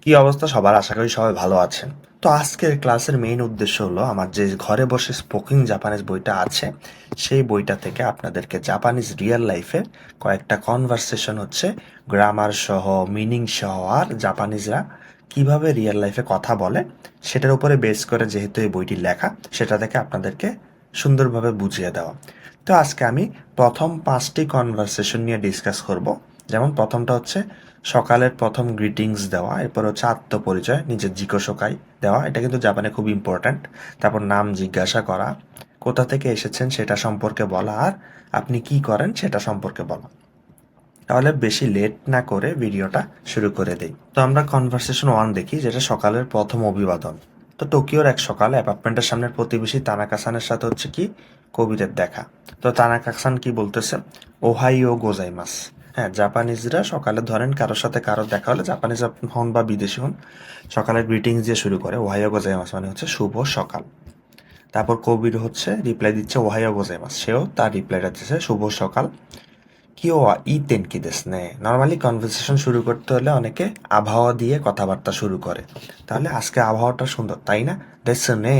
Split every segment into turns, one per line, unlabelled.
কি অবস্থা সবার? আশা করি সবাই ভালো আছেন। তো আজকের ক্লাসের মেইন উদ্দেশ্য হলো আমার যে ঘরে বসে স্পোকিং জাপানিজ বইটা আছে সেই বইটা থেকে আপনাদেরকে জাপানিজ রিয়েল লাইফের কয়েকটা কনভারসেশন হচ্ছে গ্রামার সহ মিনিং সহ আর জাপানিজরা কিভাবে রিয়েল লাইফে কথা বলে সেটার উপরে বেস করে যেহেতু এই বইটি লেখা সেটা থেকে আপনাদেরকে সুন্দরভাবে বুঝিয়ে দেওয়া। তো আজকে আমি প্রথম 5টি কনভারসেশন নিয়ে ডিসকাস করব। যেমন প্রথমটা হচ্ছে সকালের প্রথম গ্রিটিংস দেওয়া, এরপর হচ্ছে আত্মপরিচয়, নিজের জিজ্ঞাসাকাই দেওয়া, এটা কিন্তু জাপানে খুব ইম্পর্ট্যান্ট। তারপর নাম জিজ্ঞাসা করা, কোথা থেকে এসেছেন সেটা সম্পর্কে বলা, আর আপনি কি করেন সেটা সম্পর্কে বলা। তাহলে বেশি লেট না করে ভিডিওটা শুরু করে দেই। তো আমরা কনভারসেশন 1 দেখি, যেটা সকালের প্রথম অভিবাদন। তো টোকিওর এক সকালে অ্যাপার্টমেন্টের সামনের প্রতিবেশী তানাকা সানের সাথে হচ্ছে কি কবিরের দেখা। তো তানাকা সান কি বলতেছে? ওহাইও গোজাইমাস। হ্যাঁ, জাপানিজরা সকালে ধরেন কারোর সাথে কারোর দেখা হলে, জাপানিজ হন বা বিদেশি হন, সকালের গ্রিটিংস দিয়ে শুরু করে। ওহাইও গোজাইমাস মানে হচ্ছে শুভ সকাল। তারপর কবির হচ্ছে রিপ্লাই দিচ্ছে ওহাইও গোজাইমাস, সেও তার রিপ্লাইটা দিচ্ছে শুভ সকাল। কিওয়া ইতেন কি দেস নে। নর্মালি কনভারসেশন শুরু করতে হলে অনেকে আবহাওয়া দিয়ে কথাবার্তা শুরু করে। তাহলে আজকে আবহাওয়াটা সুন্দর, তাই না? দেস নে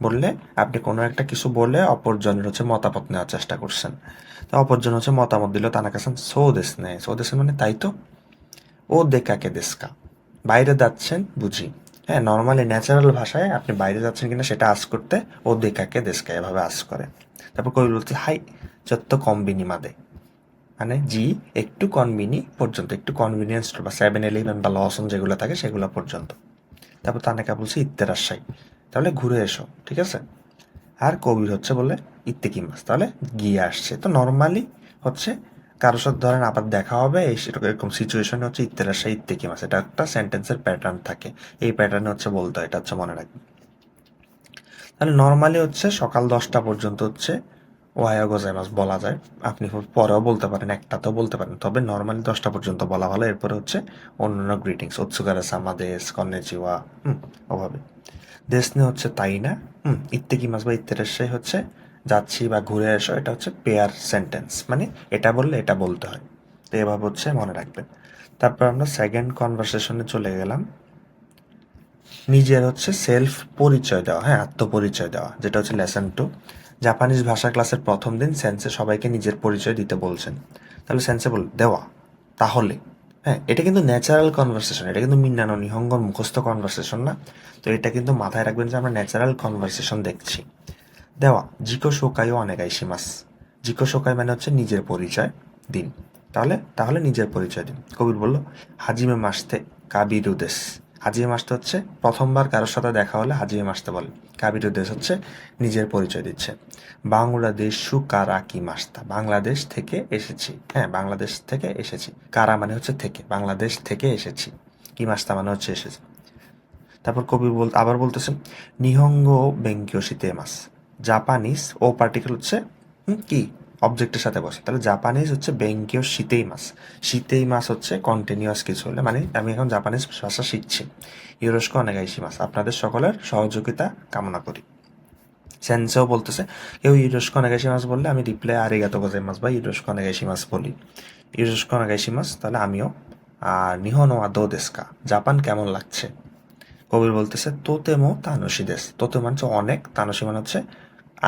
বললে আপনি কোনো একটা কিছু বলে অপরজনের হচ্ছে মতামত নেওয়ার চেষ্টা করছেন। তো অপরজন হচ্ছে মতামত দিল, তানাকাসান সো দেস নে। সো দেস মানে তাই তো। ও দেখাকে দেশকা, বাইরে যাচ্ছেন বুঝি। হ্যাঁ, নর্মালি ন্যাচারাল ভাষায় আপনি বাইরে যাচ্ছেন কিনা সেটা আস করতে ও দেখাকে দেশকা এভাবে আস করে। তারপর কবি বলছে হাই যত কম্বিনি মাদে, মানে জি একটু কনভিনি পর্যন্ত, একটু কনভিনিয়েন্স স্টোর বা 7-11 বা লসন যেগুলো থাকে সেগুলো পর্যন্ত। তারপর তানেকা বলছে ইত্তে রাজশাহী, তাহলে ঘুরে এসো, ঠিক আছে। আর কবির হচ্ছে বলে ইত্তে কি মাস, তাহলে গিয়ে আসছে। তো নর্মালি হচ্ছে কারোর সাথে ধরেন আবার দেখা হবে এই এরকম সিচুয়েশনে হচ্ছে ইত্তে রাজশাহী ইত্তে কি মাস, এটা একটা সেন্টেন্সের প্যাটার্ন থাকে। এই প্যাটার্নে হচ্ছে বলতে হয়, এটা হচ্ছে মনে রাখবেন। তাহলে নর্মালি হচ্ছে সকাল 10টা পর্যন্ত হচ্ছে ওহাইও গোজাইমাস বলা যায়। আপনি পরেও বলতে পারেন, একটাতেও বলতে পারেন, তবে নর্মালি 10টা পর্যন্ত বলা ভালো। এরপরে হচ্ছে অন্যান্য গ্রিটিংস, ওৎসুকারে সামাদেস, কন্নেচিওয়া, ওভাবে। দেশনে হচ্ছে তাই না, ইত্তেকিমাস বা ইত্তেরাশাই হচ্ছে যাচ্ছি বা ঘুরে এসো, এটা হচ্ছে পেয়ার সেন্টেন্স, মানে এটা বললে এটা বলতে হয়। তো এভাবে হচ্ছে মনে রাখবেন। তারপর আমরা সেকেন্ড কনভারসেশনে চলে গেলাম। নিজের হচ্ছে সেলফ পরিচয় দেওয়া, হ্যাঁ, আত্মপরিচয় দেওয়া, যেটা হচ্ছে লেসন 2। জাপানিজ ভাষা ক্লাসের প্রথম দিন সেন্সে সবাইকে নিজের পরিচয় দিতে বলছেন। তাহলে সেন্সে বল দেওয়া, তাহলে। হ্যাঁ, এটা কিন্তু ন্যাচারাল কনভারসেশন, এটা কিন্তু মিন্নানো নিহঙ্গর মুখস্থ কনভারসেশন না। তো এটা কিন্তু মাথায় রাখবেন যে আমরা ন্যাচারাল কনভারসেশন দেখছি। দেওয়া জিকো শোকাইও অনেগাইশিমাস। জিকো শোকাই মানে হচ্ছে নিজের পরিচয় দিন। তাহলে নিজের পরিচয় দিন। কবির বলল হাজিমে মাসতে কাবিরুদেশ। হাজিমে মাসতে হচ্ছে প্রথমবার কারোর সাথে দেখা হলে হাজিমে মাসতে বলে। কাবিরুদেশ হচ্ছে নিজের পরিচয় দিচ্ছে। বাংলাদেশ কারা কি মাস্তা, বাংলাদেশ থেকে এসেছি। হ্যাঁ, বাংলাদেশ থেকে এসেছি। কারা মানে হচ্ছে থেকে, বাংলাদেশ থেকে এসেছি। কি মাস্তা মানে হচ্ছে এসেছি। তারপর কবি আবার বলতেছেন নিহঙ্গ বেঙ্কিও শীতে মাস। জাপানিজ ও পার্টিকেল হচ্ছে কি অবজেক্টের সাথে বসে, তাহলে জাপানিজ হচ্ছে বেঙ্কিও শীতেই মাস। শীতেই মাস হচ্ছে কন্টিনিউয়াস কিছু হলে, মানে আমি এখন জাপানিজ ভাষা শিখছি। ইউরোস্কো অনেগাইশি মাস, আপনাদের সকলের সহযোগিতা কামনা করি। সেন্সেও বলতেছে কেউ ইউরোস্কো অনেগাইশি মাস বললে আমি রিপ্লাই আরিগাতো গোজাইমাস বা ইউরোস্কো অনেগাইশি মাস বলি। ইউরোস্কো অনেগাইশি মাস, তাহলে আমিও। আর নিহনো আদো দেস্কা, জাপান কেমন লাগছে। কবির বলতেছে তোতেমো তানসি দেশ। তোতে মানে হচ্ছে অনেক, তানসি মানে হচ্ছে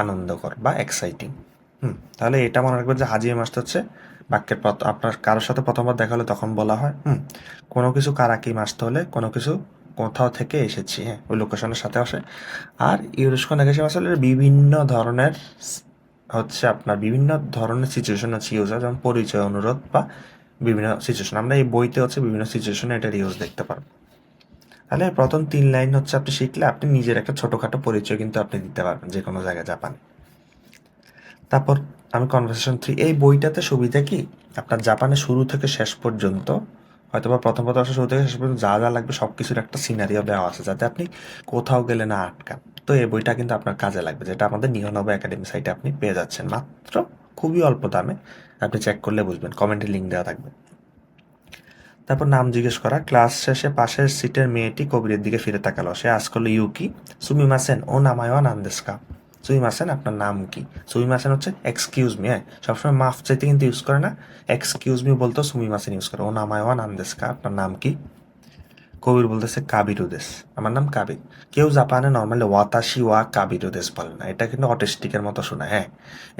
আনন্দকর বা এক্সাইটিং। তাহলে এটা মনে রাখবেন যে হাজিয়ে মাসটা হচ্ছে বাক্যের আপনার কারোর সাথে প্রথমবার দেখা হলে তখন বলা হয় কোনো কিছু কারাকি মাসতে হলে কোনো কিছু কোথাও থেকে এসেছি, হ্যাঁ, ওই লোকেশনের সাথে আসে। আর ইউরোস্কো নেগেশন আসলে বিভিন্ন ধরনের হচ্ছে আপনার বিভিন্ন ধরনের সিচুয়েশন হচ্ছে ইউজ হয়, যেমন পরিচয় অনুরোধ বা বিভিন্ন সিচুয়েশন। আমরা এই বইতে হচ্ছে বিভিন্ন সিচুয়েশনে এটার ইউজ দেখতে পারবো। তাহলে প্রথম 3 লাইন হচ্ছে আপনি শিখলে আপনি নিজের একটা ছোটোখাটো পরিচয় কিন্তু আপনি দিতে পারবেন যে কোনো জায়গায় জাপানে। তারপর আমি কনভারসেশন 3, এই বইটাতে সুবিধা কি আপনার জাপানে শুরু থেকে শেষ পর্যন্ত, হয়তো বা প্রথম প্রথম শুরু থেকে শেষ পর্যন্ত যা যা লাগবে সব কিছুর একটা সিনারিও দেওয়া আছে, যাতে আপনি কোথাও গেলে না আটকান। তো এই বইটা কিন্তু আপনার কাজে লাগবে, যেটা আমাদের নিহনব একাডেমি সাইটে আপনি পেয়ে যাচ্ছেন মাত্র খুবই অল্প দামে। আপনি চেক করলে বুঝবেন, কমেন্টে লিঙ্ক দেওয়া থাকবে। তারপর নাম জিজ্ঞেস করা, ক্লাস শেষে পাশের সিটের মেয়েটি কবিরের দিকে ফিরে তাকালো। সে আজ করলো ইউকি সুমিমাসেন ও নামায়ও নান্দেস্কা। সুমিমাসেন আপনার নাম কি। সুমিমাসেন হচ্ছে এক্সকিউজ মি, হ্যাঁ, সবসময় মাফ চাইতে কিন্তু ইউজ করে না, এক্সকিউজ মি বলতো সুমিমাসেন ইউজ করে। ও নামায়ও নান্দেস্কা আপনার নাম কি। কবির বলতেছে কাবিরু দেশ, আমার নাম কাবির। কেউ জাপানে নর্মালি ওয়াতাশি ওয়া কাবিরু দেশ বলে না, এটা কিন্তু অটিস্টিকের মতো শোনা। হ্যাঁ,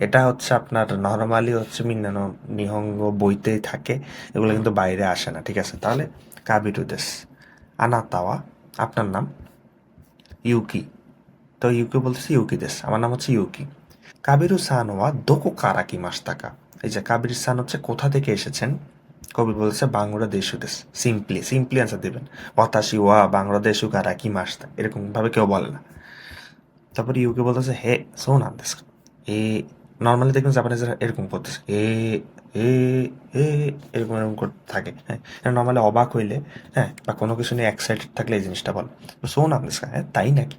এটা হচ্ছে আপনার নর্মালি হচ্ছে মিন্নানো নিহঙ্গ বইতেই থাকে, এগুলো কিন্তু বাইরে আসে না, ঠিক আছে? তাহলে কাবিরু দেশ। আনাতাওয়া, আপনার নাম? ইউকি। তো ইউকি বলতেছে ইউকি দেশ, আমার নাম হচ্ছে ইউকি। কাবিরু সান ওয়া দোকো কারা কি মাস্তাকা। এই যে কাবির সান হচ্ছে কোথা থেকে এসেছেন। কবির বলছে বাংলাদেশ দেশ। সিম্পলি সিম্পলি অ্যান্সার দিবেন। ওয়াতাশি ওয়া বাংলাদেশ কারা কি মাস্তা, এরকম ভাবে কেউ বলে না। তারপরে ইউকে বলতেছে হে সোনান দেশ। এ নর্মালি দেখবেন জাপানিজরা এরকম করতেছে এ এ এ এরকম এরকম করতে থাকে। হ্যাঁ, নর্মালি অবাক হইলে, হ্যাঁ, বা কোনো কিছু নিয়ে এক্সাইটেড থাকলে এই জিনিসটা বল। সোনান দেশ, হ্যাঁ তাই নাকি?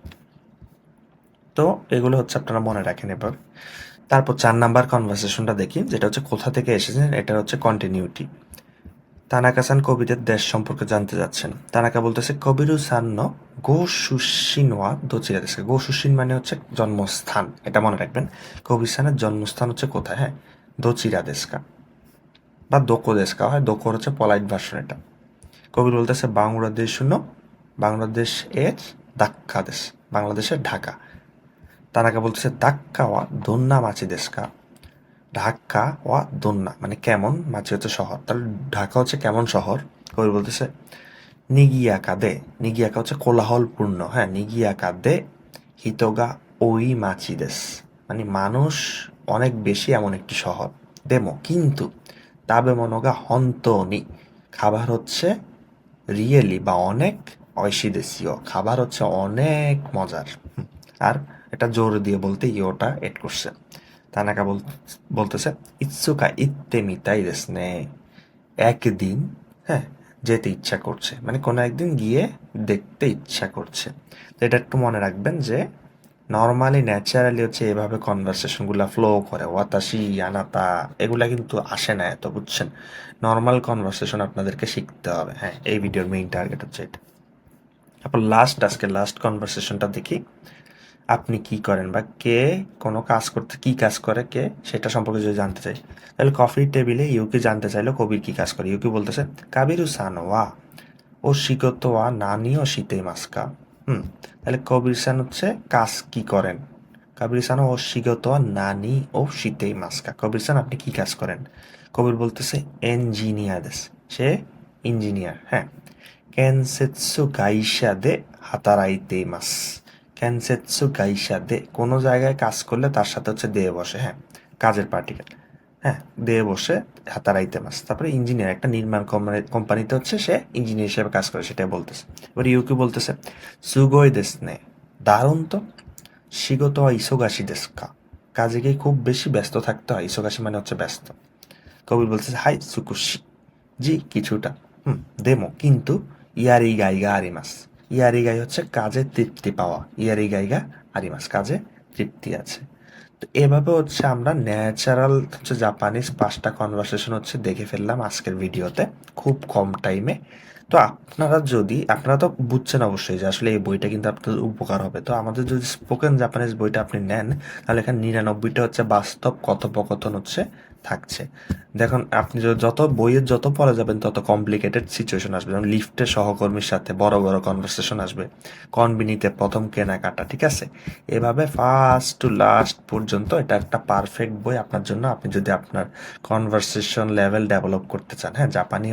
তো এগুলো হচ্ছে আপনারা মনে রাখেন এবার। তারপর 4 নাম্বার কনভারসেশনটা দেখি, যেটা হচ্ছে কোথা থেকে এসেছেন, এটা হচ্ছে কন্টিনিউটি। তানাকা-সান কবিদের দেশ সম্পর্কে জানতে যাচ্ছেন। তানাকা বলতেছে কবিরু-সান নো গো সুশিন ওয়া দোচিরা দেশকা। গো সুশিন মানে হচ্ছে জন্মস্থান, এটা মনে রাখবেন। কবির-সানের জন্মস্থান হচ্ছে কোথায়? হ্যাঁ, দোচিরা দেশকা বা দোকো দেশকা হয়, দোকোর হচ্ছে পলাইট ভার্সন এটা। কবির বলতেছে বাংলাদেশ নো, বাংলাদেশ এর দাক্কা দেশ, বাংলাদেশের ঢাকা। তানাকা বলতেছে দাক্কা ওয়া দোন্না মাচি দেশকা। ঢাকা ওয়া দোন্না মানে কেমন, মাঝে হচ্ছে শহর, তাহলে ঢাকা হচ্ছে কেমন শহর। কবি বলতেছে নিগিয়াকা দে, নিগিয়াকা হচ্ছে কোলাহলপূর্ণ, হ্যাঁ, নিগিয়াকা দে হিতোগা ওই মাচি দেশ, মানে মানুষ অনেক বেশি এমন একটি শহর। দেমো কিন্তু, তাবে মনোগা হন্তনি, খাবার হচ্ছে রিয়েলি বা অনেক, ঐশী দেশীয় খাবার হচ্ছে অনেক মজার। আর এটা জোর দিয়ে বলতে ইয়োটা এড করছে। তানাকা বলতেছে ইৎসুকা ইত্তে মিতাই দেশে নে, একদিন, হ্যাঁ, যেতে ইচ্ছা করছে, মানে কোনো একদিন গিয়ে দেখতে ইচ্ছা করছে। তো এটা একটু মনে রাখবেন যে নর্মালি ন্যাচারালি হচ্ছে এভাবে কনভারসেশনগুলো ফ্লো করে, ওয়াতাশি আনাতা এগুলা কিন্তু আসে না এত, বুঝছেন? নর্মাল কনভারসেশন আপনাদেরকে শিখতে হবে। হ্যাঁ, এই ভিডিওর মেইন টার্গেট হচ্ছে এটা। তারপর আজকে লাস্ট কনভারসেশনটা দেখি। আপনি কি করেন বা কে কোনো কাজ করতে, কি কাজ করে কে, সেটা সম্পর্কে যদি জানতে চাই, তাহলে কফির টেবিলে ইউকি জানতে চাইলো কবির কি কাজ করে। ইউকি বলতেছে কাবিরু সান ওয়া ও শিগত ওয়া নানি ও শীতে মাস্কা। তাহলে কবির সান হচ্ছে কাজ কি করেন। কবির সান ও শিগত ওয়া নানি ও শীতে মাস্কা। কবির সান আপনি কি কাজ করেন। কবির বলতেছে এঞ্জিনিয়ার দেশ, সে ইঞ্জিনিয়ার। হ্যাঁ, কেনসেটসু গাইশা দে হাতারাইতে মাস। কেনসেটসু গাইশা দে কোনো জায়গায় কাজ করলে তার সাথে হচ্ছে দে বসে, হ্যাঁ, কাজের পার্টিকেল। হ্যাঁ, দে বসে হাতারাইতে মাস। তারপরে ইঞ্জিনিয়ার, একটা নির্মাণ কোম্পানিতে হচ্ছে সে ইঞ্জিনিয়ার হিসেবে কাজ করে, সেটাই বলতেছে। এবার ইউকি বলতেছে সুগোই দেস নে, দারুণ তো। শিগত হয় ইসোগাশি দেশকা, কাজে গিয়ে খুব বেশি ব্যস্ত থাকতে হয়, ইসোগাশি মানে হচ্ছে ব্যস্ত। কবির বলতেছে হাই সুকুশি, জি কিছুটা। দেমো কিন্তু, ইয়ারি গাইগা আরিমাস। ইয়ারি গাই হচ্ছে কাজে তৃপ্তি পাওয়া, ইয়ারি গাইগা আরিমাস কাজে তৃপ্তি আছে। তো এভাবে হচ্ছে আমরা ন্যাচারাল হচ্ছে জাপানিজ 5টা কনভারসেশন হচ্ছে দেখে ফেললাম আজকের ভিডিওতে, খুব কম টাইমে। তো আপনারা তো বুঝছেন অবশ্যই যে আসলে এই বইটা কিন্তু আপনাদের উপকার হবে। তো আমাদের যদি স্পোকেন জাপানিজ বইটা আপনি নেন, তাহলে এখানে 99টা হচ্ছে বাস্তব কথোপকথন হচ্ছে থাকছে। দেখুন, আপনি যত বইয়ের যত পড়া যাবেন তত কমপ্লিকেটেড সিচুয়েশন আসবে, যেমন লিফটে সহকর্মীর সাথে বড় বড় কনভারসেশন আসবে, কনবিনিতে প্রথম কেনাকাটা, ঠিক আছে? এভাবে ফার্স্ট টু লাস্ট পর্যন্ত এটা একটা পারফেক্ট বই আপনার জন্য, আপনি যদি আপনার কনভারসেশন লেভেল ডেভেলপ করতে চান। হ্যাঁ, জাপানে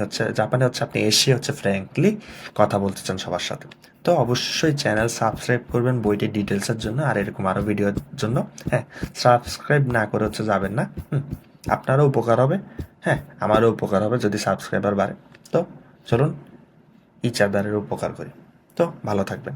হচ্ছে আপনি এসে হচ্ছে ফ্র্যাঙ্কলি কথা বলতে চান সবার সাথে। তো অবশ্যই চ্যানেল সাবস্ক্রাইব করবেন বইটির ডিটেলসের জন্য আর এরকম আরও ভিডিওর জন্য। হ্যাঁ, সাবস্ক্রাইব না করে হচ্ছে যাবেন না। আপনারও উপকার হবে, হ্যাঁ, আমারও উপকার হবে যদি সাবস্ক্রাইবার বাড়ে। তো চলুন ইচ আদারের উপকার করি। তো ভালো থাকবেন।